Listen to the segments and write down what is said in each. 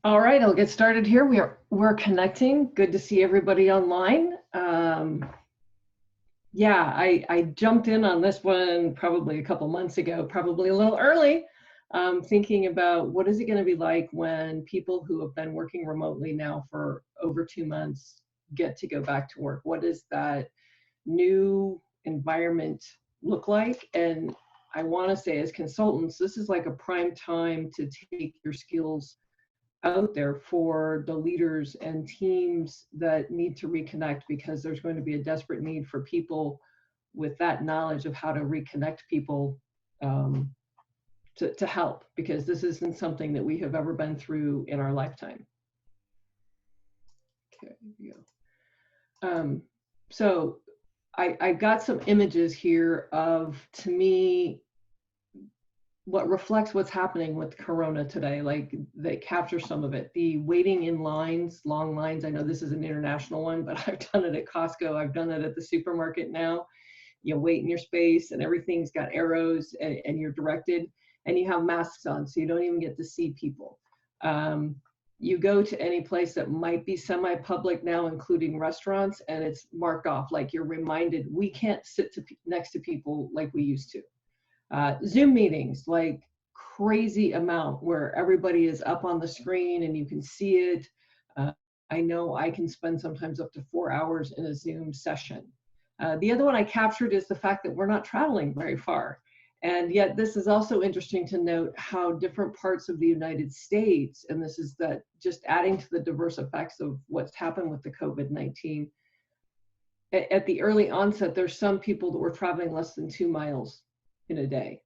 All right, I'll get started here. We're connecting. Good to see everybody online. Yeah, I jumped in on this one probably a couple months ago, probably a little early, thinking about what is it going to be like when people who have been working remotely now for over 2 months get to go back to work. What does that new environment look like? And I want to say, as consultants, this is like a prime time to take your skills out there for the leaders and teams that need to reconnect, because there's going to be a desperate need for people with that knowledge of how to reconnect people, um, to help, because this isn't something that we have ever been through in our lifetime. Okay, here we go. So I got some images here of, to me, what reflects what's happening with Corona today, like they capture some of it. The waiting in lines, long lines. I know this is an international one, but I've done it at Costco. I've done it at the supermarket now. You wait in your space and everything's got arrows, and you're directed, and you have masks on, so you don't even get to see people. You go to any place that might be semi-public now, including restaurants, and it's marked off, like you're reminded, we can't sit next to people like we used to. Zoom meetings, like crazy amount, where everybody is up on the screen and you can see it. I know I can spend sometimes up to 4 hours in a Zoom session. The other one I captured is the fact that we're not traveling very far. And yet this is also interesting to note how different parts of the United States, and this is that just adding to the diverse effects of what's happened with the COVID-19. At the early onset, there's some people that were traveling less than 2 miles in a day.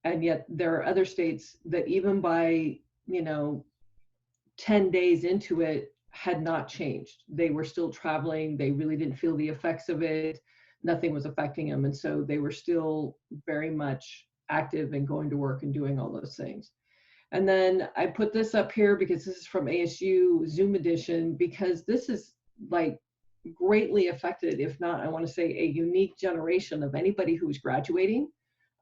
And yet there are other states that even by, 10 days into it had not changed. They were still traveling. They really didn't feel the effects of it. Nothing was affecting them. And so they were still very much active and going to work and doing all those things. And then I put this up here because this is from ASU Zoom edition, because this is like greatly affected, if not, I want to say, a unique generation of anybody who's graduating.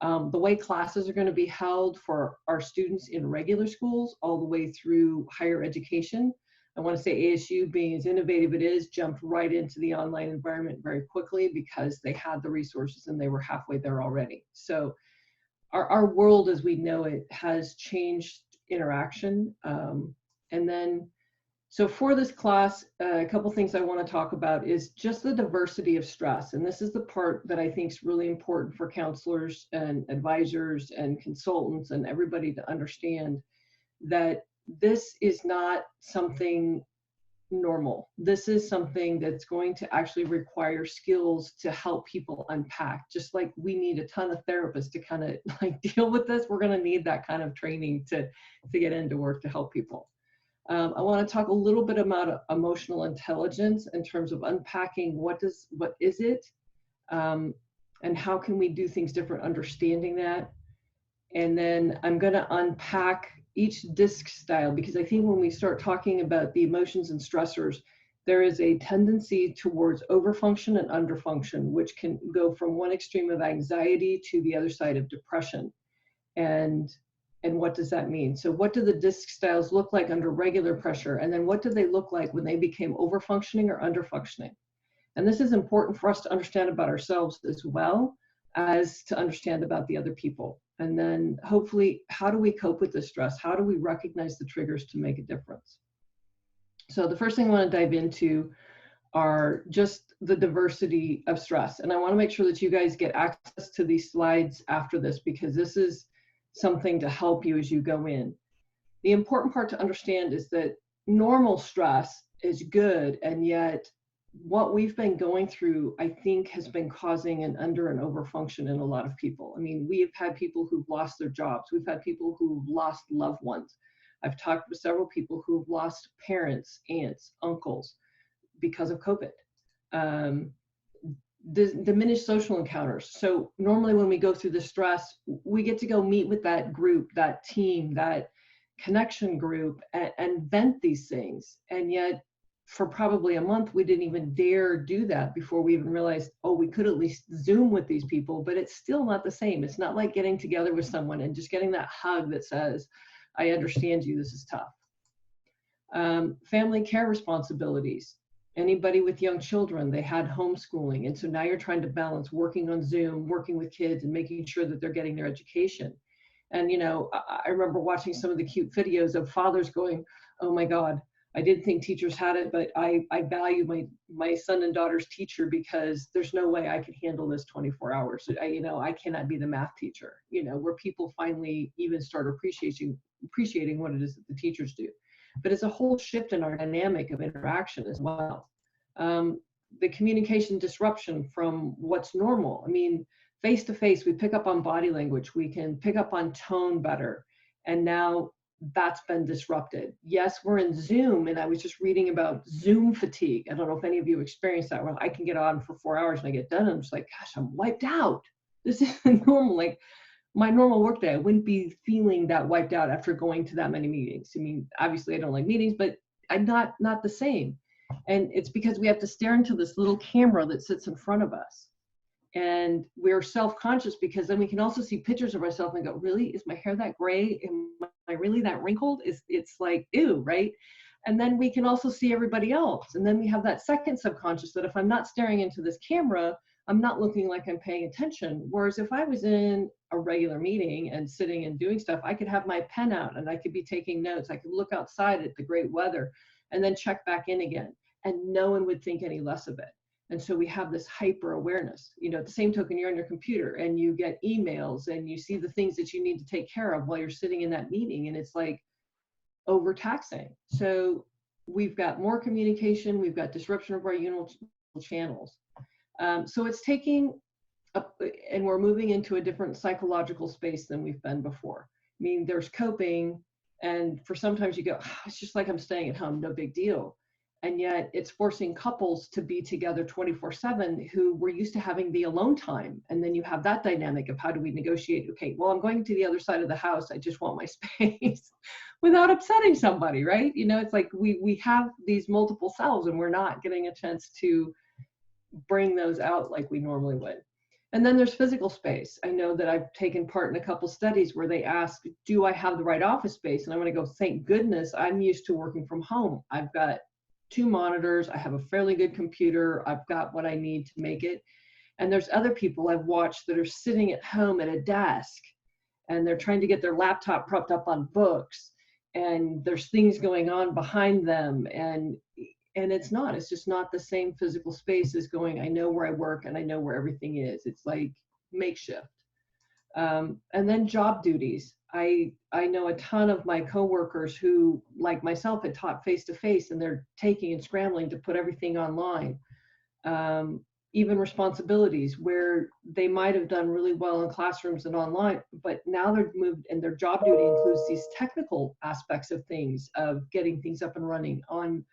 The way classes are going to be held for our students in regular schools all the way through higher education. I want to say ASU, being as innovative it is, jumped right into the online environment very quickly because they had the resources and they were halfway there already. So our world as we know it has changed interaction. And then, so for this class, a couple things I want to talk about is just the diversity of stress. And this is the part that I think is really important for counselors and advisors and consultants and everybody to understand, that this is not something normal. This is something that's going to actually require skills to help people unpack. Just like we need a ton of therapists to kind of like deal with this, we're going to need that kind of training to get into work to help people. I want to talk a little bit about emotional intelligence in terms of unpacking what is it, and how can we do things different, understanding that. And then I'm going to unpack each DISC style, because I think when we start talking about the emotions and stressors, there is a tendency towards overfunction and underfunction, which can go from one extreme of anxiety to the other side of depression. And what does that mean? So what do the DISC styles look like under regular pressure? And then what do they look like when they became overfunctioning or underfunctioning? And this is important for us to understand about ourselves as well as to understand about the other people. And then hopefully, how do we cope with this stress? How do we recognize the triggers to make a difference? So the first thing I want to dive into are just the diversity of stress. And I want to make sure that you guys get access to these slides after this, because this is something to help you as you go in. The important part to understand is that normal stress is good, and yet what we've been going through, I think, has been causing an under and overfunction in a lot of people. I mean, we have had people who've lost their jobs. We've had people who've lost loved ones. I've talked with several people who've lost parents, aunts, uncles because of COVID. Diminished social encounters. So normally when we go through the stress, we get to go meet with that group, that team, that connection group, and vent these things. And yet for probably a month, we didn't even dare do that before we even realized, oh, we could at least Zoom with these people, but it's still not the same. It's not like getting together with someone and just getting that hug that says, I understand you, this is tough. Family care responsibilities. Anybody with young children, they had homeschooling. And so now you're trying to balance working on Zoom, working with kids, and making sure that they're getting their education. And, I remember watching some of the cute videos of fathers going, oh my God, I didn't think teachers had it, but I value my son and daughter's teacher because there's no way I could handle this 24 hours. I cannot be the math teacher, where people finally even start appreciating what it is that the teachers do. But it's a whole shift in our dynamic of interaction as well. Um, the communication disruption from what's normal. I mean, face to face, we pick up on body language, we can pick up on tone better. And now that's been disrupted. Yes, we're in Zoom, and I was just reading about Zoom fatigue. I don't know if any of you experienced that, where I can get on for 4 hours and I get done, and I'm just like, gosh, I'm wiped out. This isn't normal. Like my normal workday, I wouldn't be feeling that wiped out after going to that many meetings. I mean, obviously I don't like meetings, but I'm not the same. And it's because we have to stare into this little camera that sits in front of us. And we're self-conscious because then we can also see pictures of ourselves and go, really, is my hair that gray? Am I really that wrinkled? It's like, ew, right? And then we can also see everybody else. And then we have that second subconscious that if I'm not staring into this camera, I'm not looking like I'm paying attention. Whereas if I was in a regular meeting and sitting and doing stuff, I could have my pen out and I could be taking notes. I could look outside at the great weather and then check back in again. And no one would think any less of it. And so we have this hyper awareness. At the same token, you're on your computer and you get emails and you see the things that you need to take care of while you're sitting in that meeting. And it's like overtaxing. So we've got more communication, we've got disruption of our universal channels. So it's taking up, and we're moving into a different psychological space than we've been before. I mean, there's coping, and for sometimes you go, oh, it's just like I'm staying at home, no big deal. And yet it's forcing couples to be together 24/7 who were used to having the alone time. And then you have that dynamic of how do we negotiate? Okay, well, I'm going to the other side of the house. I just want my space without upsetting somebody, right? It's like we have these multiple selves and we're not getting a chance to bring those out like we normally would. And then there's physical space. I know that I've taken part in a couple studies where they ask, do I have the right office space? And I'm going to go, thank goodness I'm used to working from home. I've got 2 monitors. I have a fairly good computer. I've got what I need to make it. And there's other people I've watched that are sitting at home at a desk and they're trying to get their laptop propped up on books and there's things going on behind them. And it's just not the same physical space as going, I know where I work and I know where everything is. It's like makeshift. And then job duties. I know a ton of my coworkers who, like myself, had taught face-to-face and they're taking and scrambling to put everything online. Even responsibilities where they might have done really well in classrooms and online, but now they're moved and their job duty includes these technical aspects of things, of getting things up and running on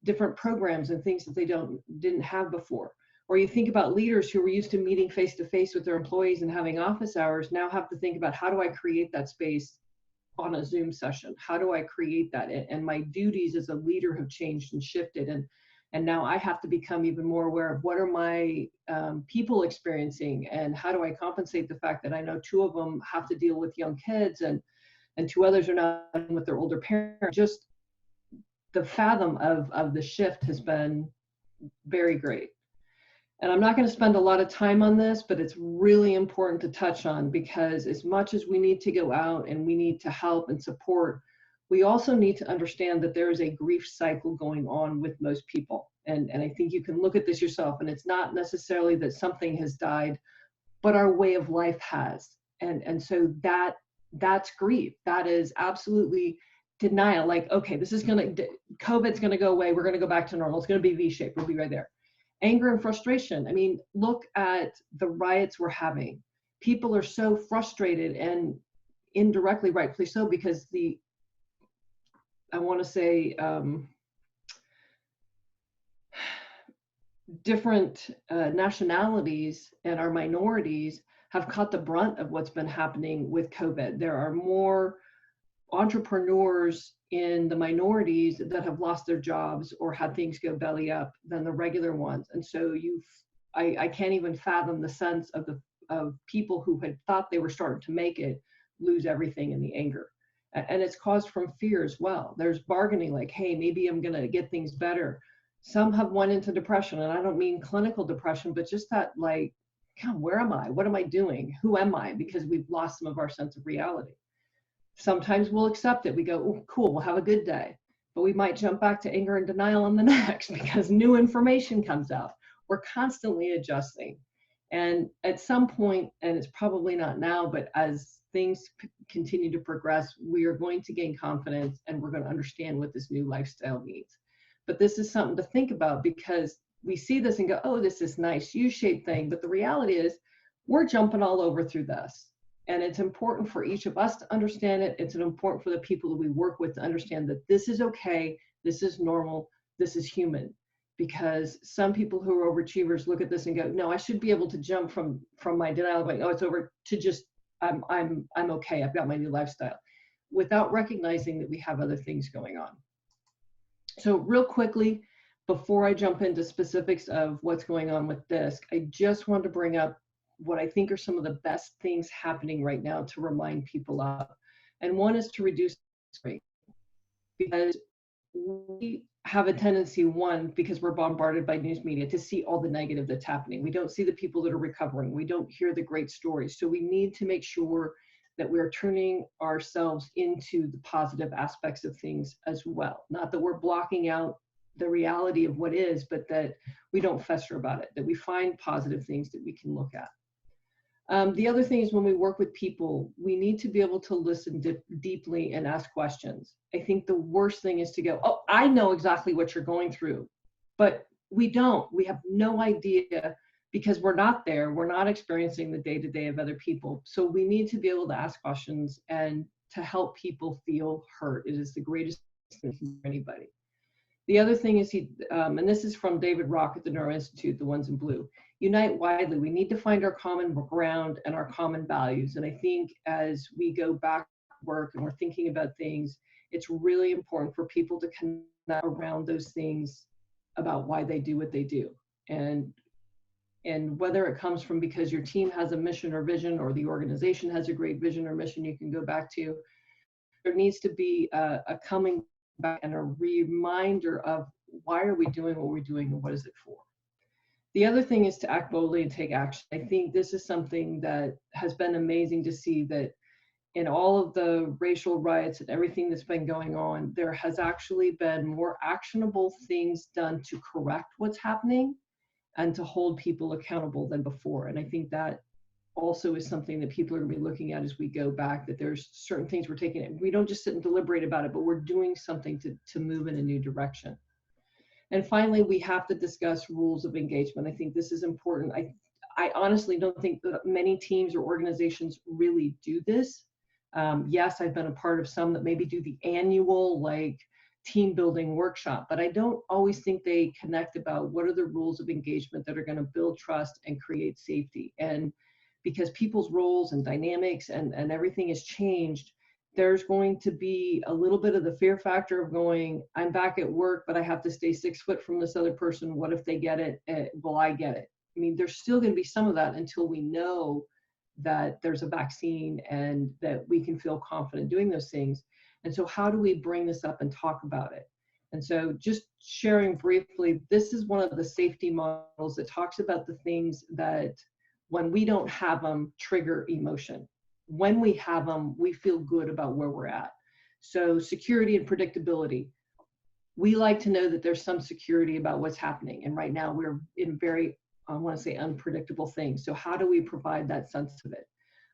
different programs and things that they didn't have before. Or you think about leaders who were used to meeting face to face with their employees and having office hours now have to think about, how do I create that space on a Zoom session? How do I create that? And my duties as a leader have changed and shifted. And now I have to become even more aware of what are my people experiencing and how do I compensate the fact that I know 2 of them have to deal with young kids and 2 others are not with their older parents. Just the fathom of the shift has been very great. And I'm not going to spend a lot of time on this, but it's really important to touch on, because as much as we need to go out and we need to help and support, we also need to understand that there is a grief cycle going on with most people. And I think you can look at this yourself, and it's not necessarily that something has died, but our way of life has. And so that's grief. That is absolutely denial. Like, okay, COVID's going to go away. We're going to go back to normal. It's going to be V-shaped. We'll be right there. Anger and frustration. I mean, look at the riots we're having. People are so frustrated, and indirectly, rightfully so, because different nationalities and our minorities have caught the brunt of what's been happening with COVID. There are more entrepreneurs in the minorities that have lost their jobs or had things go belly up than the regular ones. And so I can't even fathom the sense of people who had thought they were starting to make it lose everything in the anger. And it's caused from fear as well. There's bargaining, like, hey, maybe I'm going to get things better. Some have went into depression, and I don't mean clinical depression, but just that, like, God, where am I? What am I doing? Who am I? Because we've lost some of our sense of reality. Sometimes we'll accept it. We go, oh, cool, we'll have a good day. But we might jump back to anger and denial on the next because new information comes out. We're constantly adjusting. And at some point, and it's probably not now, but as things continue to progress, we are going to gain confidence and we're going to understand what this new lifestyle needs. But this is something to think about, because we see this and go, oh, this is nice U-shaped thing. But the reality is we're jumping all over through this. And it's important for each of us to understand it. It's important for the people that we work with to understand that this is okay, this is normal, this is human. Because some people who are overachievers look at this and go, no, I should be able to jump from my denial, going, oh, it's over, to just I'm okay, I've got my new lifestyle, without recognizing that we have other things going on. So real quickly, before I jump into specifics of what's going on with DISC, I just want to bring up what I think are some of the best things happening right now to remind people of. And one is to reduce rate, because we have a tendency, one, because we're bombarded by news media, to see all the negative that's happening. We don't see the people that are recovering. We don't hear the great stories. So we need to make sure that we're turning ourselves into the positive aspects of things as well. Not that we're blocking out the reality of what is, but that we don't fester about it, that we find positive things that we can look at. The other thing is, when we work with people, we need to be able to listen deeply and ask questions. I think the worst thing is to go, oh, I know exactly what you're going through, but we don't. We have no idea, because we're not there. We're not experiencing the day-to-day of other people. So we need to be able to ask questions and to help people feel heard. It is the greatest thing for anybody. The other thing is, and this is from David Rock at the Neuro Institute, the ones in blue, unite widely. We need to find our common ground and our common values. And I think as we go back to work and we're thinking about things, it's really important for people to connect around those things about why they do what they do. And whether it comes from because your team has a mission or vision, or the organization has a great vision or mission you can go back to, there needs to be a coming back and a reminder of why are we doing what we're doing and what is it for. The other thing is to act boldly and take action. I think this is something that has been amazing to see, that in all of the racial riots and everything that's been going on, there has actually been more actionable things done to correct what's happening and to hold people accountable than before. And I think that also is something that people are going to be looking at as we go back, that there's certain things we're taking. We don't just sit and deliberate about it, but we're doing something to move in a new direction. And finally, we have to discuss rules of engagement. I think this is important. I honestly don't think that many teams or organizations really do this. Yes, I've been a part of some that maybe do the annual team building workshop, but I don't always think they connect about what are the rules of engagement that are going to build trust and create safety. And because people's roles and dynamics and everything has changed, there's going to be a little bit of the fear factor of going, I'm back at work, but I have to stay 6 foot from this other person. What if they get it? Will I get it? I mean, there's still going to be some of that until we know that there's a vaccine and that we can feel confident doing those things. And so how do we bring this up and talk about it? And so just sharing briefly, this is one of the safety models that talks about the things that when we don't have them trigger emotion. When we have them, we feel good about where we're at. So security and predictability. We like to know that there's some security about what's happening. And right now we're in very, I want to say, unpredictable things. So how do we provide that sense of it?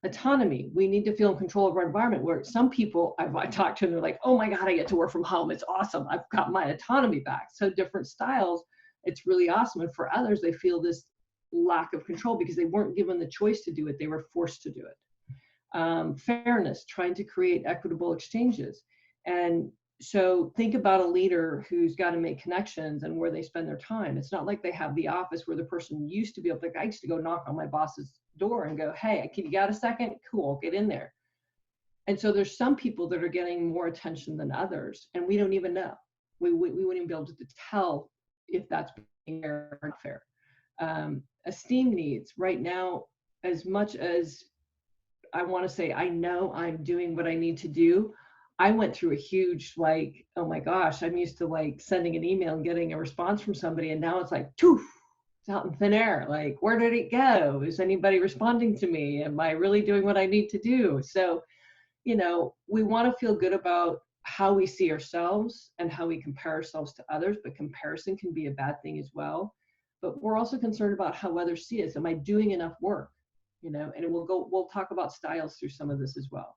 Autonomy. We need to feel in control of our environment, where some people I talk to and they're like, oh my God, I get to work from home. It's awesome. I've got my autonomy back. So different styles, it's really awesome. And for others, they feel this lack of control because they weren't given the choice to do it. They were forced to do it. Fairness, trying to create equitable exchanges. And so think about a leader who's got to make connections and where they spend their time. It's not like they have the office where the person used to be able to, I used to go knock on my boss's door and go, hey, you got a second? Cool, get in there. And so there's some people that are getting more attention than others, and we don't even know. We wouldn't even be able to tell if that's being fair or not fair. Esteem needs right now, as much as I want to say, I know I'm doing what I need to do, I went through a huge, like, oh my gosh, I'm used to like sending an email and getting a response from somebody. And now it's like, poof, it's out in thin air. Like, where did it go? Is anybody responding to me? Am I really doing what I need to do? So, we want to feel good about how we see ourselves and how we compare ourselves to others, but comparison can be a bad thing as well. But we're also concerned about how others see us. Am I doing enough work? And we'll talk about styles through some of this as well.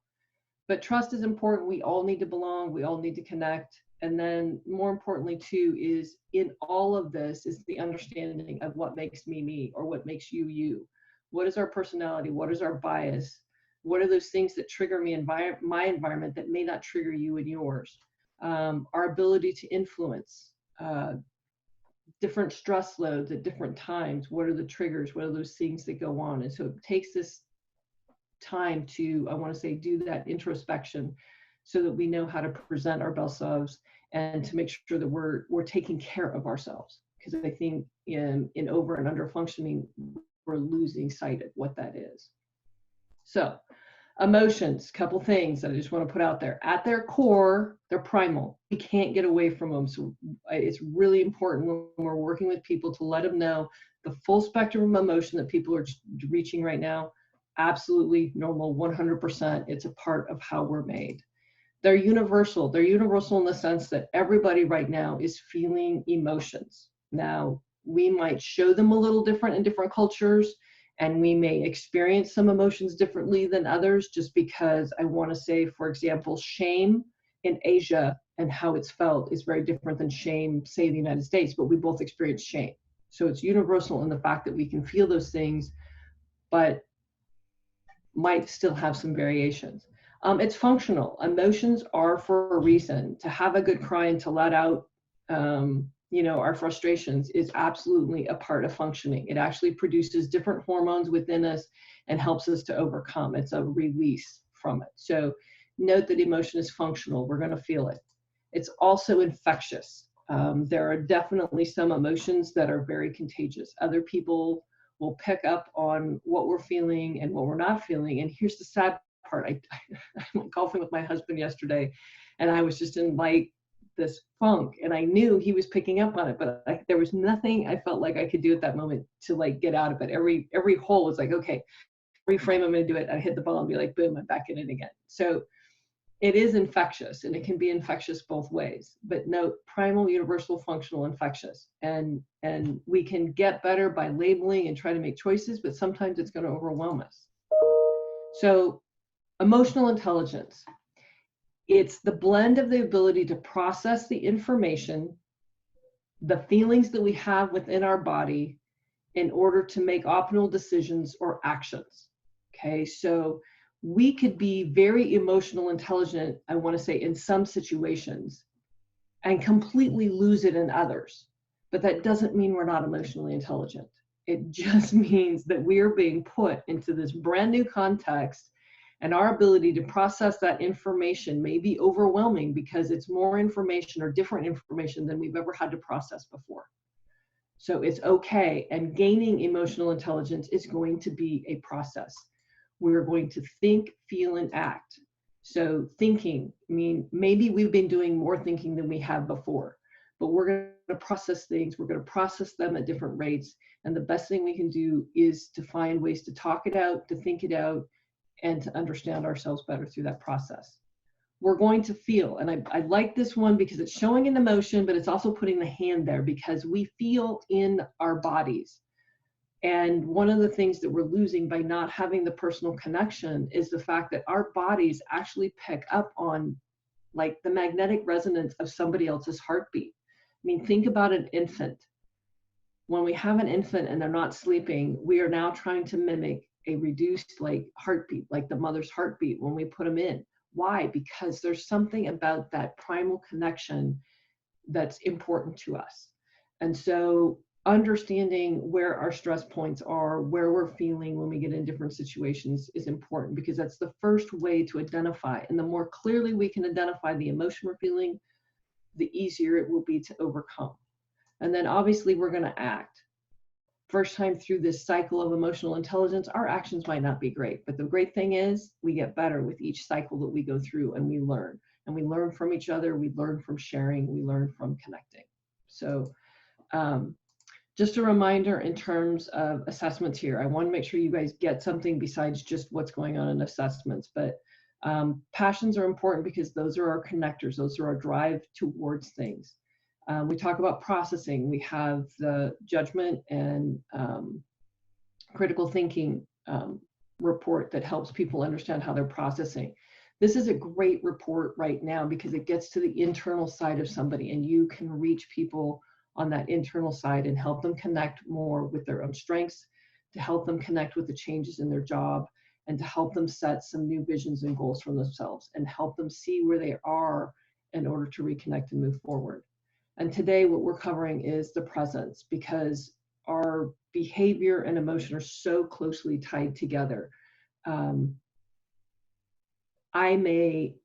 But trust is important. We all need to belong. We all need to connect. And then more importantly too, is in all of this is the understanding of what makes me me, or what makes you you. What is our personality? What is our bias? What are those things that trigger me in my environment that may not trigger you and yours? Our ability to influence different stress loads at different times. What are the triggers? What are those things that go on? And so it takes this time to, I want to say, do that introspection so that we know how to present our best selves and to make sure that we're taking care of ourselves. Because I think in over and under functioning, we're losing sight of what that is. So emotions, couple things that I just want to put out there. At their core, they're primal. We can't get away from them. So it's really important when we're working with people to let them know the full spectrum of emotion that people are reaching right now. Absolutely normal, 100%. It's a part of how we're made. They're universal. They're universal in the sense that everybody right now is feeling emotions. Now, we might show them a little different in different cultures, and we may experience some emotions differently than others, just because I want to say, for example, shame in Asia and how it's felt is very different than shame, say, in the United States, but we both experience shame. So it's universal in the fact that we can feel those things, but might still have some variations. It's functional. Emotions are for a reason. To have a good cry and to let out, our frustrations is absolutely a part of functioning. It actually produces different hormones within us and helps us to overcome. It's a release from it. So note that emotion is functional. We're going to feel it. It's also infectious. There are definitely some emotions that are very contagious. Other people will pick up on what we're feeling and what we're not feeling. And here's the sad part. I went golfing with my husband yesterday, and I was just in like this funk, and I knew he was picking up on it, but there was nothing I felt like I could do at that moment to like get out of it. Every hole was like, okay, reframe, I'm going to do it. I hit the ball and be like, boom, I'm back in it again. So it is infectious, and it can be infectious both ways. But note, primal, universal, functional, infectious. And we can get better by labeling and try to make choices, but sometimes it's going to overwhelm us. So emotional intelligence. It's the blend of the ability to process the information, the feelings that we have within our body in order to make optimal decisions or actions. Okay, so we could be very emotional intelligent, I want to say, in some situations and completely lose it in others. But that doesn't mean we're not emotionally intelligent. It just means that we are being put into this brand new context, and our ability to process that information may be overwhelming because it's more information or different information than we've ever had to process before. So it's okay. And gaining emotional intelligence is going to be a process. We're going to think, feel, and act. So thinking, I mean, maybe we've been doing more thinking than we have before, but we're going to process things. We're going to process them at different rates. And the best thing we can do is to find ways to talk it out, to think it out, and to understand ourselves better through that process. We're going to feel, and I like this one because it's showing an emotion, but it's also putting the hand there because we feel in our bodies. And one of the things that we're losing by not having the personal connection is the fact that our bodies actually pick up on like the magnetic resonance of somebody else's heartbeat. I mean, think about an infant. When we have an infant and they're not sleeping, we are now trying to mimic a reduced like heartbeat, like the mother's heartbeat when we put them in. Why? Because there's something about that primal connection that's important to us. And so understanding where our stress points are, where we're feeling when we get in different situations is important, because that's the first way to identify. And the more clearly we can identify the emotion we're feeling, the easier it will be to overcome. And then obviously we're going to act. First time through this cycle of emotional intelligence, our actions might not be great, but the great thing is we get better with each cycle that we go through, and we learn. and we learn from each other, we learn from sharing, we learn from connecting. So um, just a reminder in terms of assessments here, I want to make sure you guys get something besides just what's going on in assessments. But passions are important because those are our connectors. Those are our drive towards things. We talk about processing. We have the judgment and critical thinking report that helps people understand how they're processing. This is a great report right now because it gets to the internal side of somebody, and you can reach people on that internal side and help them connect more with their own strengths, to help them connect with the changes in their job, and to help them set some new visions and goals for themselves and help them see where they are in order to reconnect and move forward. And today what we're covering is the presence, because our behavior and emotion are so closely tied together. I may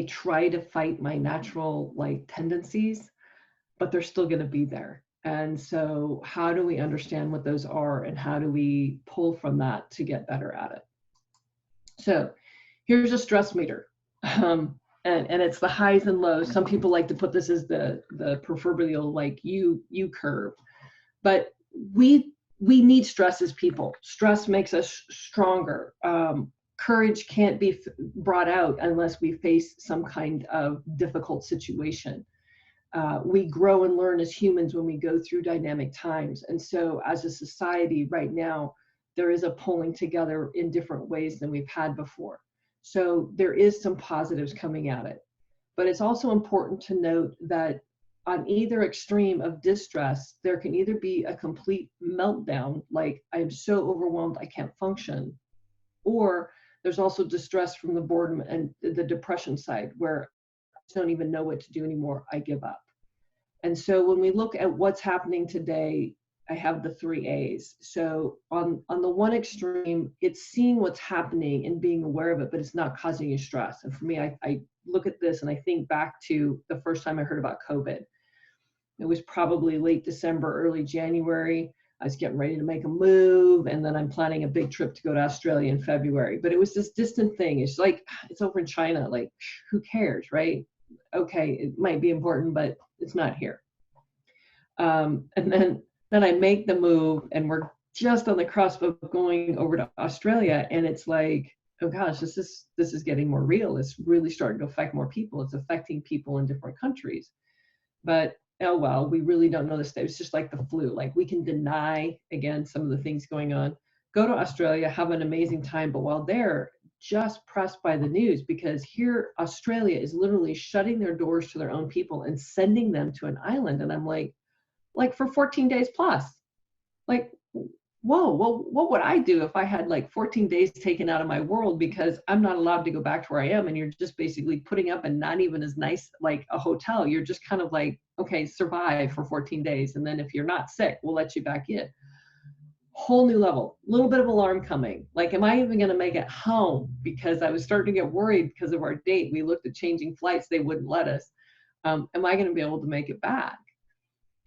try to fight my natural tendencies, but they're still going to be there. And so how do we understand what those are, and how do we pull from that to get better at it? So here's a stress meter. And it's the highs and lows. Some people like to put this as the proverbial U curve, but we need stress as people. Stress makes us stronger. Courage can't be brought out unless we face some kind of difficult situation. We grow and learn as humans when we go through dynamic times. And so as a society right now, there is a pulling together in different ways than we've had before. So there is some positives coming at it. But it's also important to note that on either extreme of distress, there can either be a complete meltdown, like I'm so overwhelmed I can't function, or there's also distress from the boredom and the depression side, where I don't even know what to do anymore, I give up. And so when we look at what's happening today, I have the 3 A's. So on the one extreme, it's seeing what's happening and being aware of it, but it's not causing you stress. And for me, I look at this and I think back to the first time I heard about COVID. It was probably late December, early January. I was getting ready to make a move, and then I'm planning a big trip to go to Australia in February. But it was this distant thing. It's like, it's over in China. Like, who cares, right? Okay, it might be important, but it's not here. And then I make the move, and we're just on the cusp of going over to Australia, and it's like, oh gosh, this is getting more real. It's really starting to affect more people. It's affecting people in different countries. But oh well, we really don't know this. It's just like the flu. Like, we can deny, again, some of the things going on. Go to Australia, have an amazing time, but while there, just pressed by the news, because here Australia is literally shutting their doors to their own people and sending them to an island. And I'm like for 14 days plus. Like, whoa, well, what would I do if I had 14 days taken out of my world because I'm not allowed to go back to where I am, and you're just basically putting up and not even as nice like a hotel. You're just kind of like, okay, survive for 14 days. And then if you're not sick, we'll let you back in. Whole new level, a little bit of alarm coming. Like, am I even going to make it home? Because I was starting to get worried because of our date. We looked at changing flights. They wouldn't let us. Am I going to be able to make it back?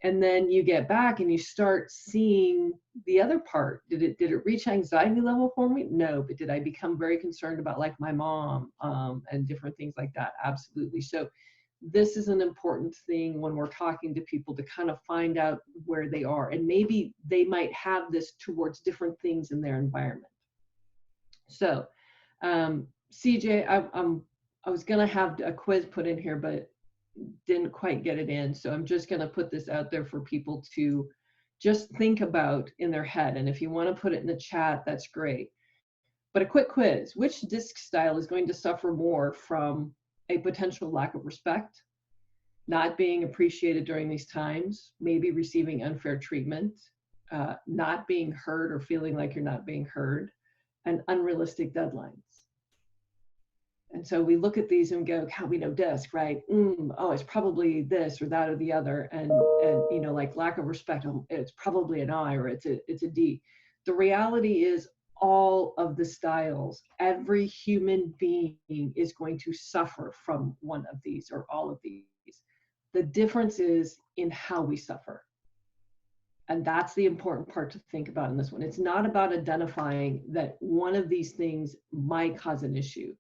And then you get back and you start seeing the other part. Did it reach anxiety level for me? No. But did I become very concerned about my mom and different things like that? Absolutely. So this is an important thing when we're talking to people, to kind of find out where they are. And maybe they might have this towards different things in their environment. So CJ, I was going to have a quiz put in here, but didn't quite get it in. So I'm just going to put this out there for people to just think about in their head. And if you want to put it in the chat, that's great. But a quick quiz: which disc style is going to suffer more from a potential lack of respect, not being appreciated during these times, maybe receiving unfair treatment, not being heard or feeling like you're not being heard, and unrealistic deadlines? And so we look at these and go, how we know disc, right? Oh, it's probably this or that or the other. And like lack of respect, it's probably an I, or it's a D. The reality is, all of the styles, every human being is going to suffer from one of these or all of these. The difference is in how we suffer. And that's the important part to think about in this one. It's not about identifying that one of these things might cause an issue,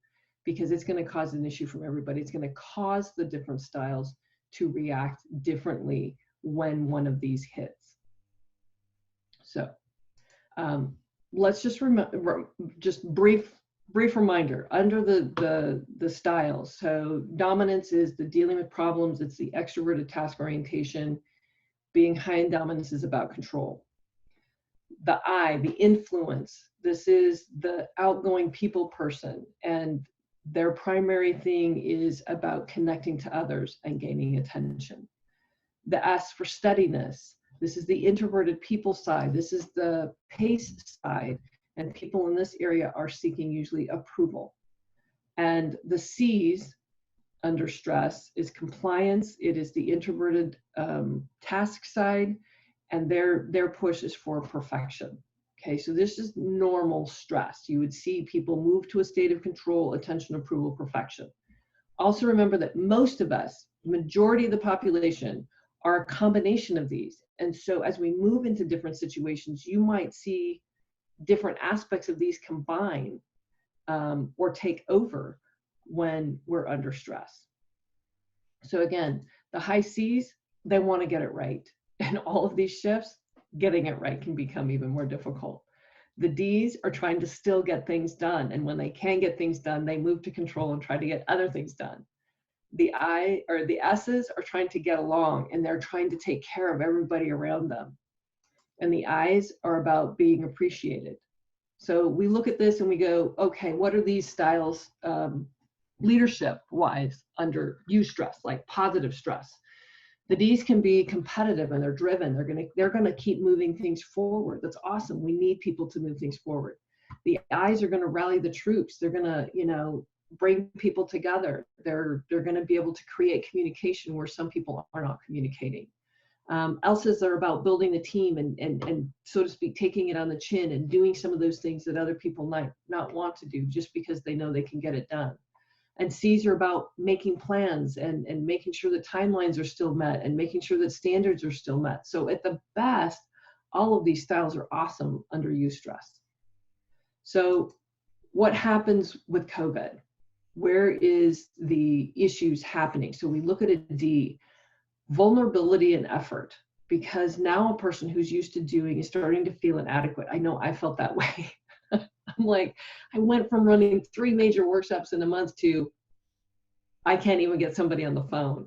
because it's going to cause an issue from everybody. It's going to cause the different styles to react differently when one of these hits. So let's just remember, just brief reminder under the styles. So dominance is the dealing with problems. It's the extroverted task orientation. Being high in dominance is about control. The I, the influence, this is the outgoing people person, and their primary thing is about connecting to others and gaining attention. The S for steadiness, this is the introverted people side. This is the pace side, and people in this area are seeking usually approval. And the C's under stress is compliance. It is the introverted task side, and their push is for perfection. Okay, so this is normal stress. You would see people move to a state of control, attention, approval, perfection. Also remember that most of us, majority of the population, are a combination of these. And so as we move into different situations, you might see different aspects of these combine or take over when we're under stress. So again, the high C's, they want to get it right. And all of these shifts, getting it right can become even more difficult. The D's are trying to still get things done. And when they can't get things done, they move to control and try to get other things done. The S's are trying to get along, and they're trying to take care of everybody around them. And the I's are about being appreciated. So we look at this and we go, okay, what are these styles leadership-wise under eustress, like positive stress? The D's can be competitive and they're driven. They're gonna keep moving things forward. That's awesome. We need people to move things forward. The I's are gonna rally the troops. They're gonna, bring people together. They're gonna be able to create communication where some people are not communicating. Elsa's are about building the team and so to speak, taking it on the chin and doing some of those things that other people might not want to do just because they know they can get it done. And C's are about making plans and making sure that timelines are still met and making sure that standards are still met. So at the best, all of these styles are awesome under eustress. So what happens with COVID? Where is the issues happening? So we look at a D, vulnerability and effort, because now a person who's used to doing is starting to feel inadequate. I know I felt that way. I'm like, I went from running 3 major workshops in a month to I can't even get somebody on the phone.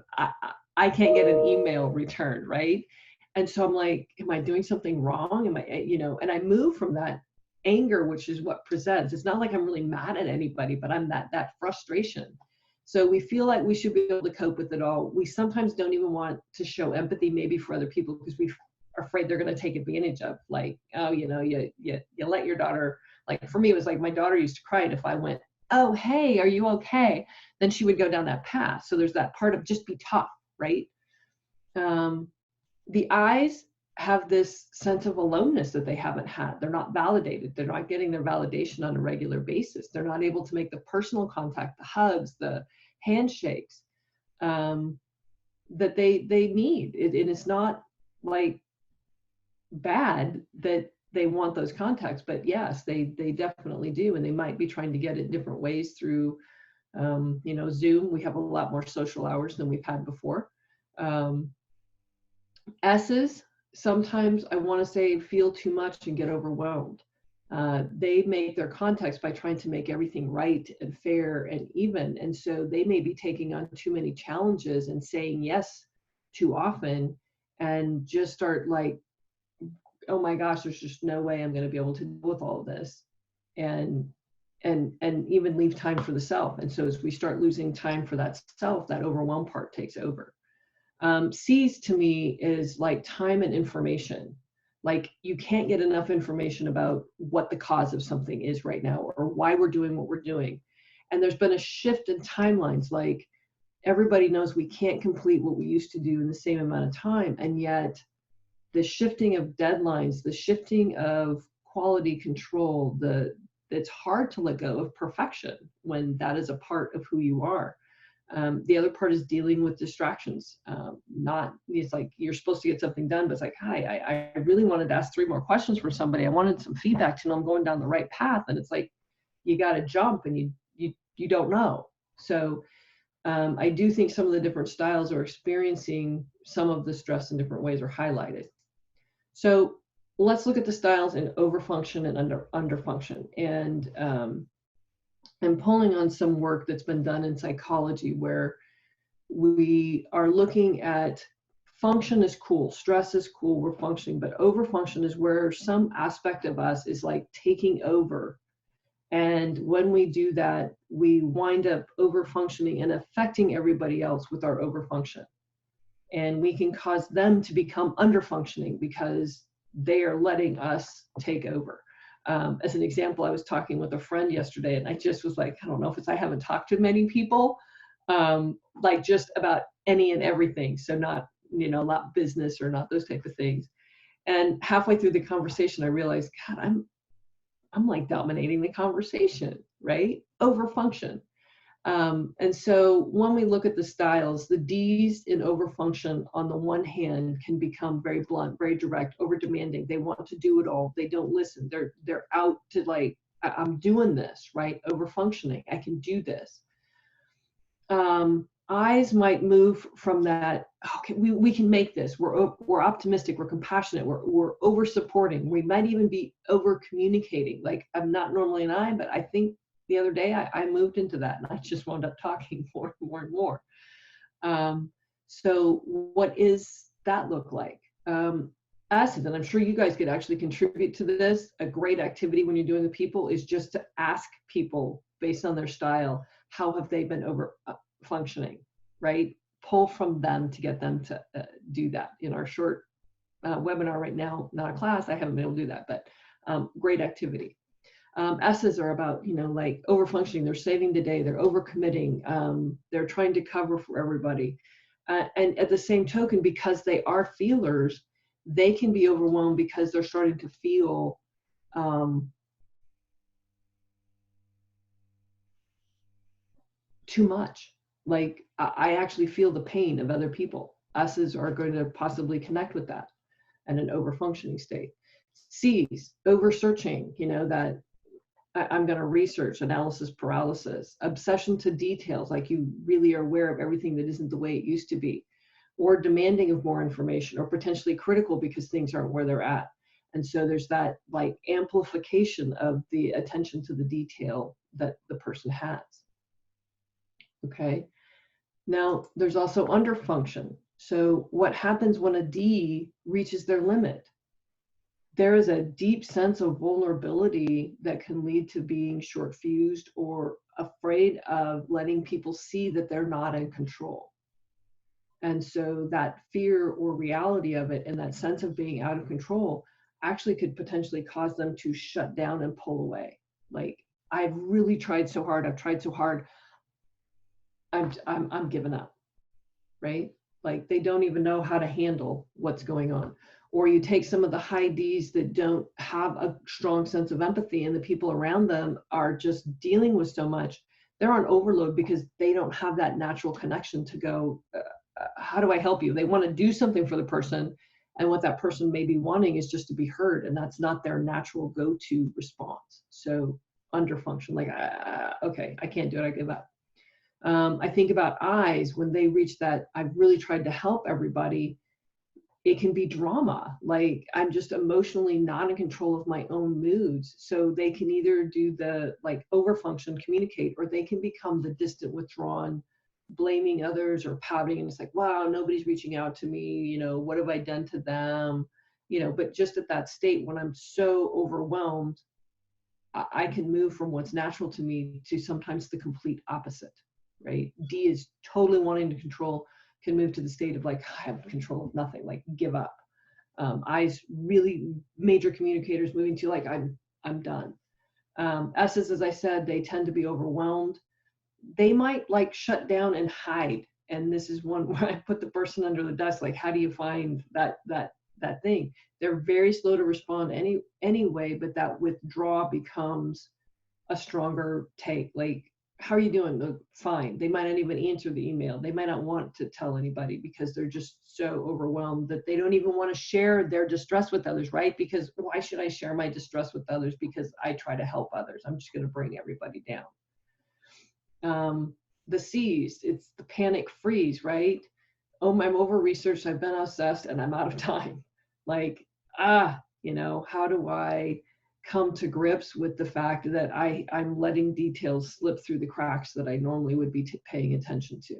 I can't get an email returned, right? And so I'm like, am I doing something wrong? Am I, and I move from that anger, which is what presents. It's not like I'm really mad at anybody, but I'm that frustration. So we feel like we should be able to cope with it all. We sometimes don't even want to show empathy maybe for other people because we are afraid they're going to take advantage of, like, oh, you let your daughter, like for me, it was like my daughter used to cry, and if I went, oh, hey, are you okay? Then she would go down that path. So there's that part of just be tough, right? The I's have this sense of aloneness that they haven't had. They're not validated. They're not getting their validation on a regular basis. They're not able to make the personal contact, the hugs, the handshakes that they need. It is not like bad that they want those contacts, but yes, they definitely do. And they might be trying to get it different ways through, Zoom. We have a lot more social hours than we've had before. S's, sometimes I want to say feel too much and get overwhelmed. They make their contacts by trying to make everything right and fair and even. And so they may be taking on too many challenges and saying yes too often and just start like, oh my gosh, there's just no way I'm going to be able to deal with all of this. And even leave time for the self. And so as we start losing time for that self, that overwhelm part takes over. C's to me is like time and information. Like you can't get enough information about what the cause of something is right now or why we're doing what we're doing. And there's been a shift in timelines. Like everybody knows we can't complete what we used to do in the same amount of time. And yet the shifting of deadlines, the shifting of quality control, it's hard to let go of perfection when that is a part of who you are. The other part is dealing with distractions. It's like you're supposed to get something done, but it's like, hi, I really wanted to ask 3 more questions from somebody. I wanted some feedback to know I'm going down the right path. And it's like, you got to jump and you you don't know. So I do think some of the different styles are experiencing some of the stress in different ways are highlighted. So let's look at the styles in overfunction and underfunction. And I'm pulling on some work that's been done in psychology where we are looking at function is cool, stress is cool, we're functioning, but overfunction is where some aspect of us is like taking over. And when we do that, we wind up overfunctioning and affecting everybody else with our overfunction. And we can cause them to become underfunctioning because they are letting us take over. As an example, I was talking with a friend yesterday, and I just was like, I don't know if it's I haven't talked to many people, like just about any and everything. So not, not business or not those type of things. And halfway through the conversation, I realized, God, I'm like dominating the conversation, right? Overfunction. And so when we look at the styles, the D's in overfunction on the one hand can become very blunt, very direct, over demanding. They want to do it all. They don't listen. They're out to like, I'm doing this, right? Overfunctioning. I can do this. I's might move from that. Okay, we can make this. We're optimistic. We're compassionate. We're over supporting. We might even be over communicating. Like I'm not normally an I, but I think the other day I moved into that, and I just wound up talking more and more and more. So what is that look like? Acid, and I'm sure you guys could actually contribute to this. A great activity when you're doing the people is just to ask people based on their style, how have they been over functioning, right? Pull from them to get them to do that. In our short webinar right now, not a class, I haven't been able to do that, but great activity. S's are about, like over functioning. They're saving the day. They're overcommitting. They're trying to cover for everybody. And at the same token, because they are feelers, they can be overwhelmed because they're starting to feel too much. Like I actually feel the pain of other people. S's are going to possibly connect with that in an overfunctioning state. C's, over searching, that I'm going to research, analysis paralysis, obsession to details, like you really are aware of everything that isn't the way it used to be, or demanding of more information, or potentially critical because things aren't where they're at. And so there's that like amplification of the attention to the detail that the person has. Okay. Now there's also underfunction. So what happens when a D reaches their limit? There is a deep sense of vulnerability that can lead to being short-fused or afraid of letting people see that they're not in control. And so that fear or reality of it and that sense of being out of control actually could potentially cause them to shut down and pull away. Like, I've really tried so hard. I've tried so hard. I'm giving up, right? Like they don't even know how to handle what's going on. Or you take some of the high Ds that don't have a strong sense of empathy and the people around them are just dealing with so much. They're on overload because they don't have that natural connection to go, how do I help you? They want to do something for the person. And what that person may be wanting is just to be heard. And that's not their natural go-to response. So underfunction, like, okay, I can't do it, I give up. I think about I's when they reach that, I've really tried to help everybody. It can be drama. Like I'm just emotionally not in control of my own moods. So they can either do the like overfunction, communicate, or they can become the distant, withdrawn, blaming others or pouting. And it's like, wow, nobody's reaching out to me. What have I done to them? But just at that state when I'm so overwhelmed, I can move from what's natural to me to sometimes the complete opposite, right? D is totally wanting to control, can move to the state of like, I have control of nothing, like give up. I's really major communicators moving to like, I'm done. S's, as I said, they tend to be overwhelmed. They might like shut down and hide. And this is one where I put the person under the desk, like, how do you find that thing? They're very slow to respond anyway, but that withdraw becomes a stronger take. Like, how are you doing? Fine. They might not even answer the email. They might not want to tell anybody because they're just so overwhelmed that they don't even want to share their distress with others, right? Because why should I share my distress with others? Because I try to help others. I'm just going to bring everybody down. The C's, it's the panic freeze, right? Oh, I'm over researched, I've been obsessed, and I'm out of time. Like, how do I come to grips with the fact that I'm letting details slip through the cracks that I normally would be paying attention to?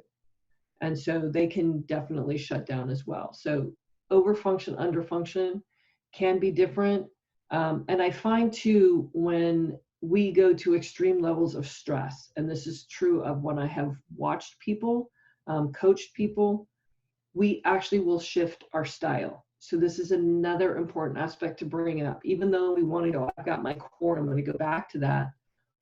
And so they can definitely shut down as well. So overfunction, underfunction can be different. And I find too, when we go to extreme levels of stress, and this is true of when I have watched people, coached people, we actually will shift our style. So this is another important aspect to bring up. Even though we want to go, I've got my core, I'm going to go back to that.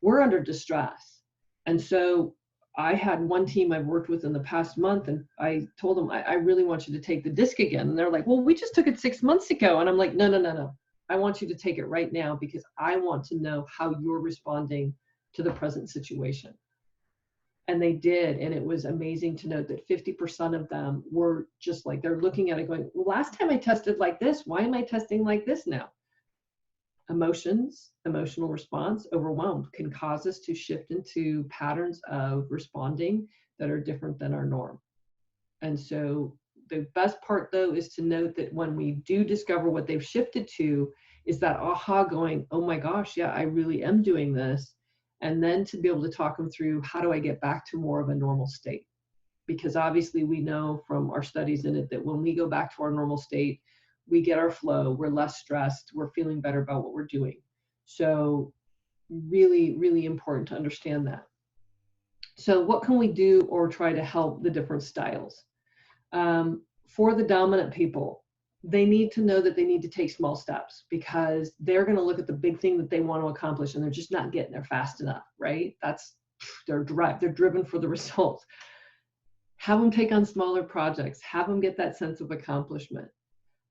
We're under distress. And so I had one team I've worked with in the past month, and I told them, I really want you to take the disc again. And they're like, well, we just took it 6 months ago. And I'm like, no. I want you to take it right now because I want to know how you're responding to the present situation. And they did. And it was amazing to note that 50% of them were just like, they're looking at it going, well, last time I tested like this, why am I testing like this now? Emotions, emotional response, overwhelmed can cause us to shift into patterns of responding that are different than our norm. And so the best part though is to note that when we do discover what they've shifted to, is that aha going, oh my gosh, yeah, I really am doing this. And then to be able to talk them through, how do I get back to more of a normal state? Because obviously we know from our studies in it that when we go back to our normal state, we get our flow, we're less stressed, we're feeling better about what we're doing. So really, really important to understand that. So what can we do or try to help the different styles? For the dominant people, they need to know that they need to take small steps because they're going to look at the big thing that they want to accomplish and they're just not getting there fast enough, right? They're driven for the results. Have them take on smaller projects, have them get that sense of accomplishment.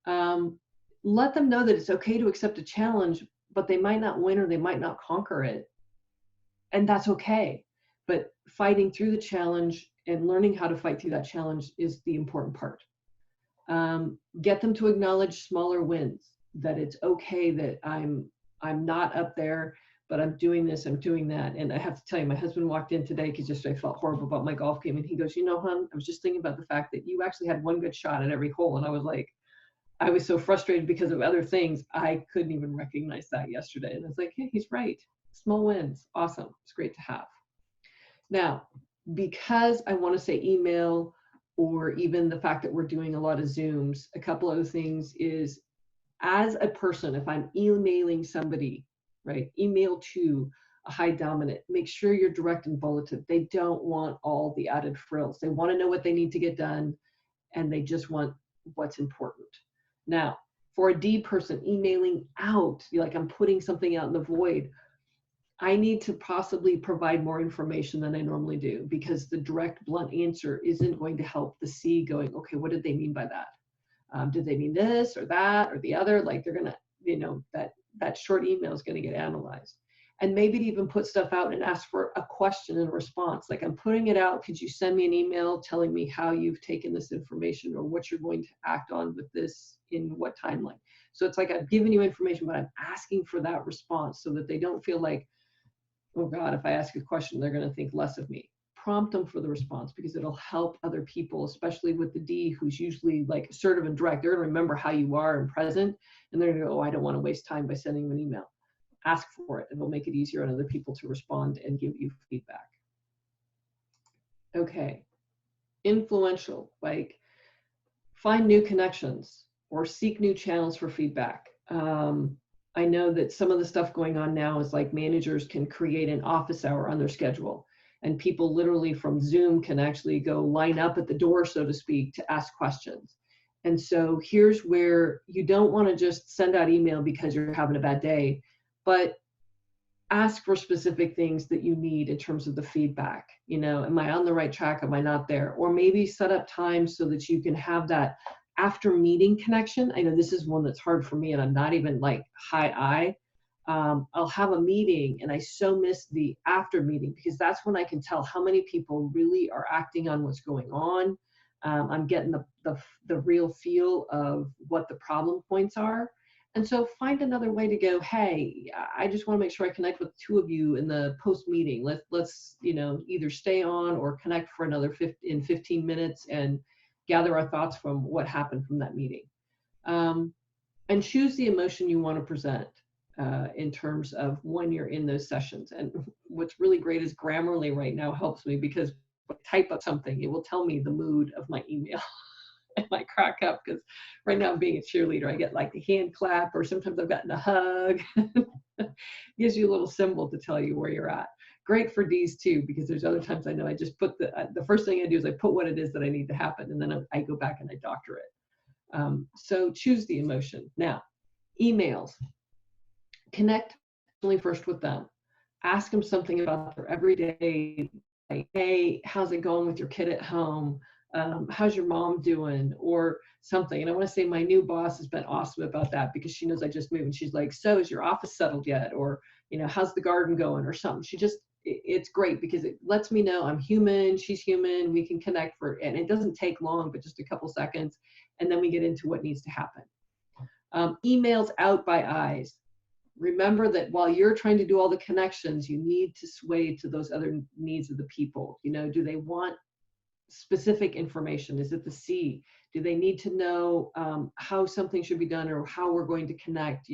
Let them know that it's okay to accept a challenge, but they might not win or they might not conquer it. And that's okay. But fighting through the challenge and learning how to fight through that challenge is the important part. Get them to acknowledge smaller wins, that it's okay that I'm not up there, but I'm doing this, I'm doing that. And I have to tell you, my husband walked in today because yesterday I felt horrible about my golf game. And he goes, hon, I was just thinking about the fact that you actually had one good shot at every hole. And I was like, I was so frustrated because of other things. I couldn't even recognize that yesterday. And I was like, hey, he's right. Small wins. Awesome. It's great to have. Now, because I want to say email, or even the fact that we're doing a lot of Zooms, a couple other things is, as a person, if I'm emailing somebody, right, email to a high dominant, make sure you're direct and bulleted. They don't want all the added frills. They want to know what they need to get done, and they just want what's important. Now, for a D person, emailing out, like I'm putting something out in the void, I need to possibly provide more information than I normally do, because the direct, blunt answer isn't going to help the C going, okay, what did they mean by that? Did they mean this or that or the other? Like they're going to, that short email is going to get analyzed. And maybe to even put stuff out and ask for a question and a response. Like, I'm putting it out. Could you send me an email telling me how you've taken this information or what you're going to act on with this in what timeline? So it's like I've given you information, but I'm asking for that response so that they don't feel like, oh God, if I ask a question, they're going to think less of me. Prompt them for the response, because it'll help other people, especially with the D, who's usually like assertive and direct. They're going to remember how you are and present, and they're going to go, oh, I don't want to waste time by sending them an email. Ask for it. It'll make it easier on other people to respond and give you feedback. Okay. Influential, like find new connections or seek new channels for feedback. I know that some of the stuff going on now is like managers can create an office hour on their schedule, and people literally from Zoom can actually go line up at the door, so to speak, to ask questions. And so here's where you don't want to just send out email because you're having a bad day, but ask for specific things that you need in terms of the feedback. Am I on the right track? Am I not there? Or maybe set up time so that you can have that after meeting connection. I know this is one that's hard for me, and I'm not even like high I. I'll have a meeting and I so miss the after meeting, because that's when I can tell how many people really are acting on what's going on. I'm getting the real feel of what the problem points are. And so find another way to go, hey, I just want to make sure I connect with two of you in the post meeting. Let's, either stay on or connect for another 15 minutes and gather our thoughts from what happened from that meeting. And choose the emotion you want to present in terms of when you're in those sessions. And what's really great is Grammarly right now helps me, because when I type up something, it will tell me the mood of my email. I might crack up because right now I'm being a cheerleader. I get like the hand clap, or sometimes I've gotten a hug. Gives you a little symbol to tell you where you're at. Great for D's too, because there's other times I know I just put the first thing I do is I put what it is that I need to happen, and then I go back and I doctor it. So choose the emotion. Now, emails. Connect first with them. Ask them something about their everyday, like, hey, how's it going with your kid at home? How's your mom doing? Or something. And I want to say my new boss has been awesome about that, because she knows I just moved, and she's like, so is your office settled yet? Or, how's the garden going, or something. It's great because it lets me know I'm human, she's human, we can connect and it doesn't take long, but just a couple seconds. And then we get into what needs to happen. Emails out by eyes. Remember that while you're trying to do all the connections, you need to sway to those other needs of the people. Do they want specific information? Is it the C? Do they need to know how something should be done, or how we're going to connect,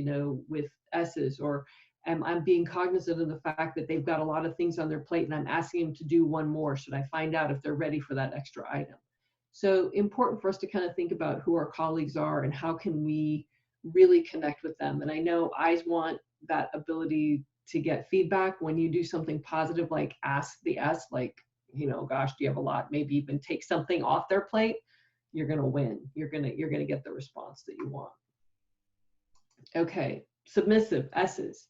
with S's? Or I'm being cognizant of the fact that they've got a lot of things on their plate, and I'm asking them to do one more. Should I find out if they're ready for that extra item? So important for us to kind of think about who our colleagues are and how can we really connect with them. And I know I's want that ability to get feedback when you do something positive, like ask the S, like, gosh, do you have a lot? Maybe even take something off their plate. You're going to win. You're going to get the response that you want. Okay. Submissive, S's.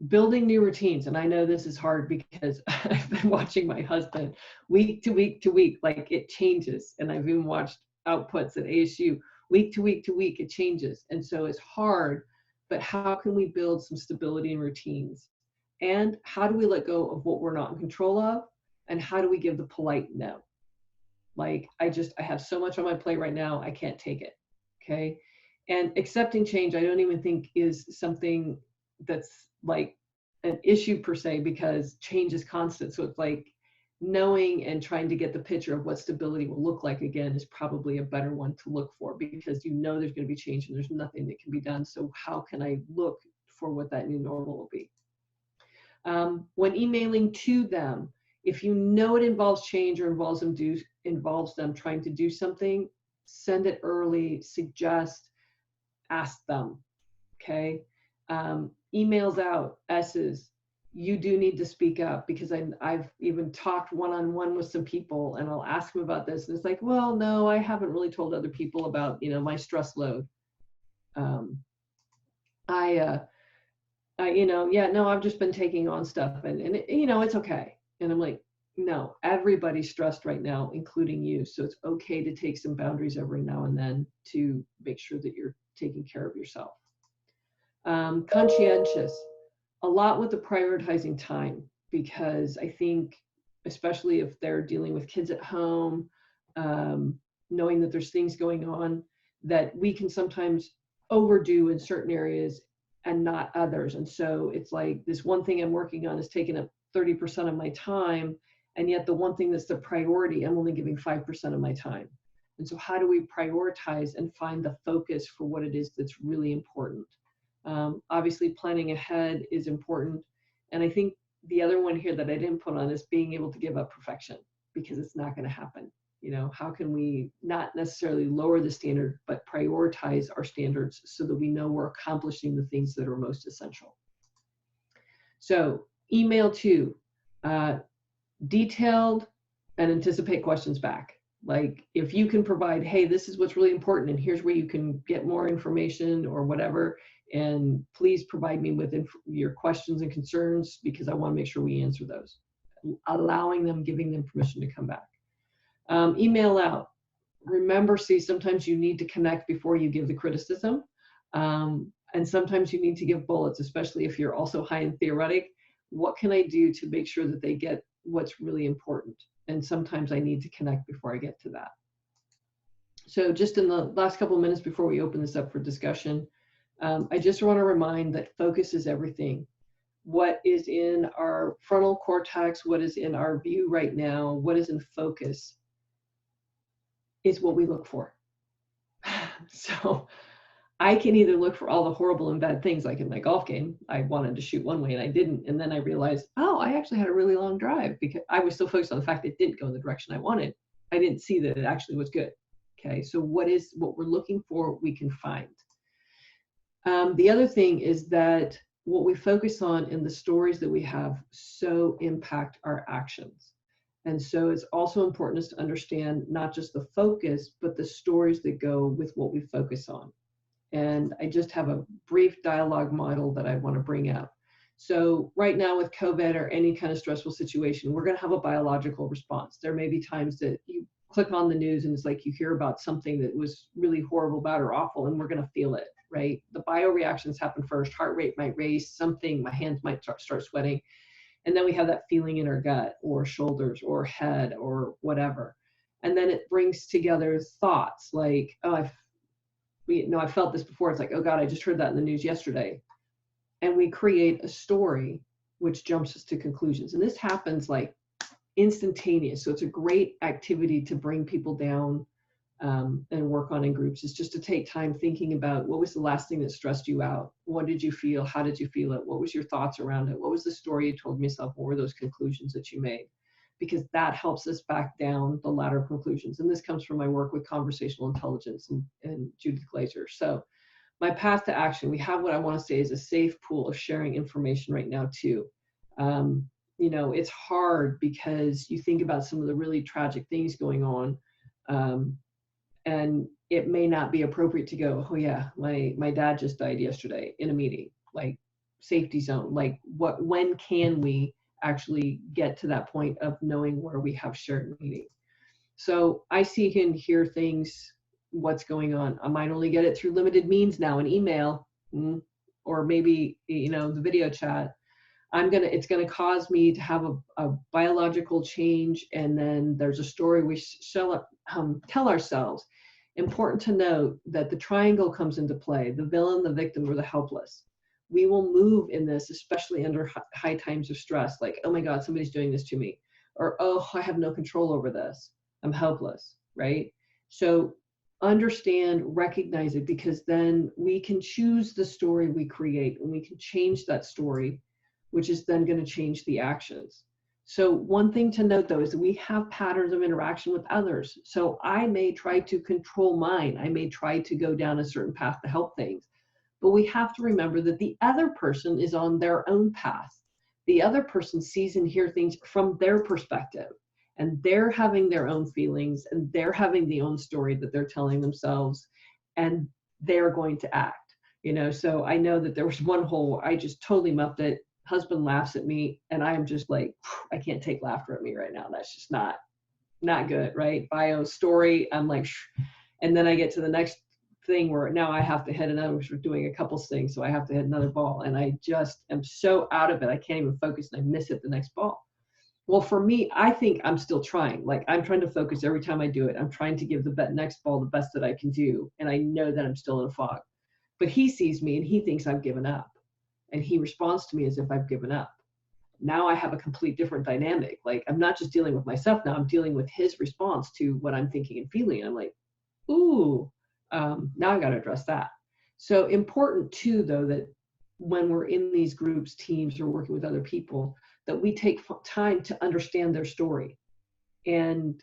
Building new routines. And I know this is hard because I've been watching my husband week to week to week, like it changes. And I've even watched outputs at ASU week to week to week, it changes. And so it's hard, but how can we build some stability and routines? And how do we let go of what we're not in control of? And how do we give the polite no? Like, I have so much on my plate right now, I can't take it. Okay. And accepting change, I don't even think is something that's like an issue per se, because change is constant. So it's like knowing and trying to get the picture of what stability will look like again is probably a better one to look for, because there's going to be change and there's nothing that can be done. So how can I look for what that new normal will be? When emailing to them, if you know it involves change or involves them trying to do something, send it early, suggest, ask them. Okay. Emails out, S's. You do need to speak up, because I've even talked one-on-one with some people, and I'll ask them about this, and it's like, well, no, I haven't really told other people about my stress load. I've just been taking on stuff, and it's okay. And I'm like, no, everybody's stressed right now, including you. So it's okay to take some boundaries every now and then to make sure that you're taking care of yourself. Conscientious, a lot with the prioritizing time, because I think, especially if they're dealing with kids at home, knowing that there's things going on that we can sometimes overdo in certain areas and not others. And so it's like, this one thing I'm working on is taking up 30% of my time, and yet the one thing that's the priority, I'm only giving 5% of my time. And so how do we prioritize and find the focus for what it is that's really important? Obviously, planning ahead is important. And I think the other one here that I didn't put on is being able to give up perfection, because it's not going to happen. How can we not necessarily lower the standard, but prioritize our standards so that we know we're accomplishing the things that are most essential? So email to, detailed and anticipate questions back. Like, if you can provide, hey, this is what's really important, and here's where you can get more information or whatever, and please provide me with your questions and concerns, because I want to make sure we answer those. Allowing them, giving them permission to come back. Email out. Remember, sometimes you need to connect before you give the criticism. And sometimes you need to give bullets, especially if you're also high in theoretic. What can I do to make sure that they get what's really important? And sometimes I need to connect before I get to that. So just in the last couple of minutes before we open this up for discussion, I just want to remind that focus is everything. What is in our frontal cortex, what is in our view right now, what is in focus is what we look for. So I can either look for all the horrible and bad things, like in my golf game. I wanted to shoot one way and I didn't. And then I realized, oh, I actually had a really long drive because I was so focused on the fact that it didn't go in the direction I wanted. I didn't see that it actually was good. Okay, so what we're looking for, we can find. The other thing is that what we focus on in the stories that we have so impact our actions. And so it's also important to understand not just the focus, but the stories that go with what we focus on. And I just have a brief dialogue model that I want to bring up. So right now with COVID or any kind of stressful situation, we're going to have a biological response. There may be times that you click on the news and it's like you hear about something that was really horrible, bad, or awful, and we're going to feel it, right? The bioreactions happen first. Heart rate might race, something, my hands might start sweating. And then we have that feeling in our gut or shoulders or head or whatever. And then it brings together thoughts like, oh, I felt this before. It's like, oh God, I just heard that in the news yesterday. And we create a story which jumps us to conclusions. And this happens like instantaneous. So it's a great activity to bring people down and work on in groups, is just to take time thinking about what was the last thing that stressed you out? What did you feel? How did you feel it? What was your thoughts around it? What was the story you told yourself? What were those conclusions that you made? Because that helps us back down the ladder of conclusions. And this comes from my work with conversational intelligence and Judith Glaser. So my path to action, we have what I want to say is a safe pool of sharing information right now too. It's hard because you think about some of the really tragic things going on, and it may not be appropriate to go, oh yeah, my dad just died yesterday in a meeting, like safety zone, like when can we actually get to that point of knowing where we have shared meetings? So I see and hear things, what's going on. I might only get it through limited means now, an email, or maybe, the video chat. It's gonna cause me to have a biological change, and then there's a story we tell ourselves. Important to note that the triangle comes into play, the villain, the victim, or the helpless. We will move in this, especially under high times of stress, like, oh my God, somebody's doing this to me, or, oh, I have no control over this, I'm helpless, right? So understand, recognize it, because then we can choose the story we create, and we can change that story, which is then going to change the actions. So one thing to note though is that we have patterns of interaction with others. So I may try to control mine. I may try to go down a certain path to help things, but we have to remember that the other person is on their own path. The other person sees and hears things from their perspective, and they're having their own feelings, and they're having the own story that they're telling themselves, and they're going to act. So I know that there was one whole, I just totally muffed it. Husband laughs at me and I'm just like, I can't take laughter at me right now. That's just not good, right? Bio story, I'm like, and then I get to the next thing where now I have to hit another, we're doing a couple things, so I have to hit another ball, and I just am so out of it, I can't even focus, and I miss it the next ball. Well, for me, I think I'm still trying. Like, I'm trying to focus every time I do it. I'm trying to give the next ball the best that I can do, and I know that I'm still in a fog. But he sees me and he thinks I've given up. And he responds to me as if I've given up. Now I have a complete different dynamic. Like, I'm not just dealing with myself now, I'm dealing with his response to what I'm thinking and feeling. I'm like, ooh, now I got to address that. So important too, though, that when we're in these groups, teams, or working with other people, that we take time to understand their story and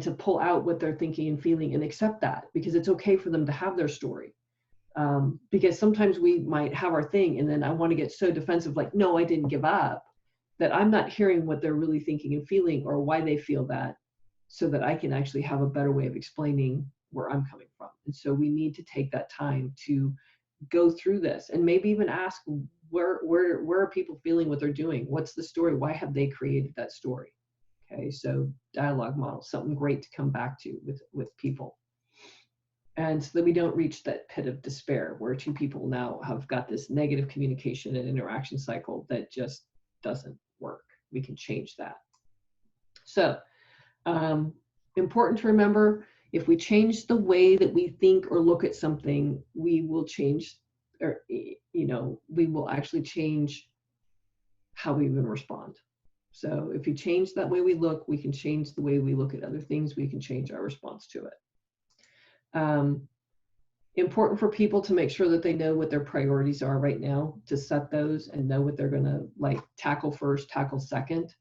to pull out what they're thinking and feeling and accept that, because it's okay for them to have their story. Because sometimes we might have our thing and then I want to get so defensive, like, no, I didn't give up, that I'm not hearing what they're really thinking and feeling or why they feel that, so that I can actually have a better way of explaining where I'm coming from. And so we need to take that time to go through this and maybe even ask, where are people feeling what they're doing? What's the story? Why have they created that story? Okay, so dialogue model, something great to come back to with people. And so that we don't reach that pit of despair where two people now have got this negative communication and interaction cycle that just doesn't work. We can change that. So important to remember, if we change the way that we think or look at something, we will change, or, you know, we will actually change how we even respond. So if you change that way we look, we can change the way we look at other things. We can change our response to it. Important for people to make sure that they know what their priorities are right now, to set those and know what they're going to like tackle first, tackle second.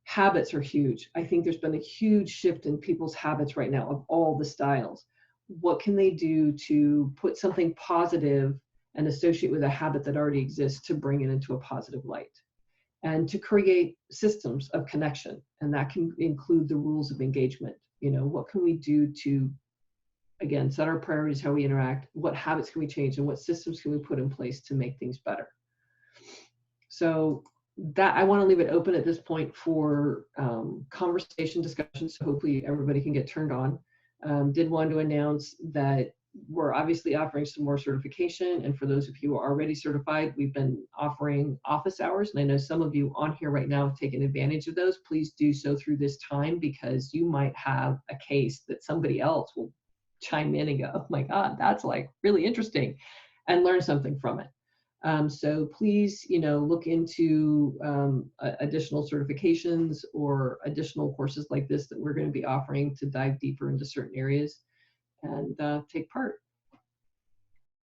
Habits are huge. I think there's been a huge shift in people's habits right now of all the styles. What can they do to put something positive and associate with a habit that already exists to bring it into a positive light? And to create systems of connection. And that can include the rules of engagement. You know, what can we do to, again, set our priorities, how we interact, what habits can we change, and what systems can we put in place to make things better? So that, I want to leave it open at this point for conversation, discussion, so hopefully everybody can get turned on. Did want to announce that we're obviously offering some more certification, and for those of you who are already certified, we've been offering office hours, and I know some of you on here right now have taken advantage of those. Please do so through this time, because you might have a case that somebody else will chime in and go, oh my God, that's like really interesting, and learn something from it. So please, you know, look into additional certifications or additional courses like this that we're going to be offering to dive deeper into certain areas and take part.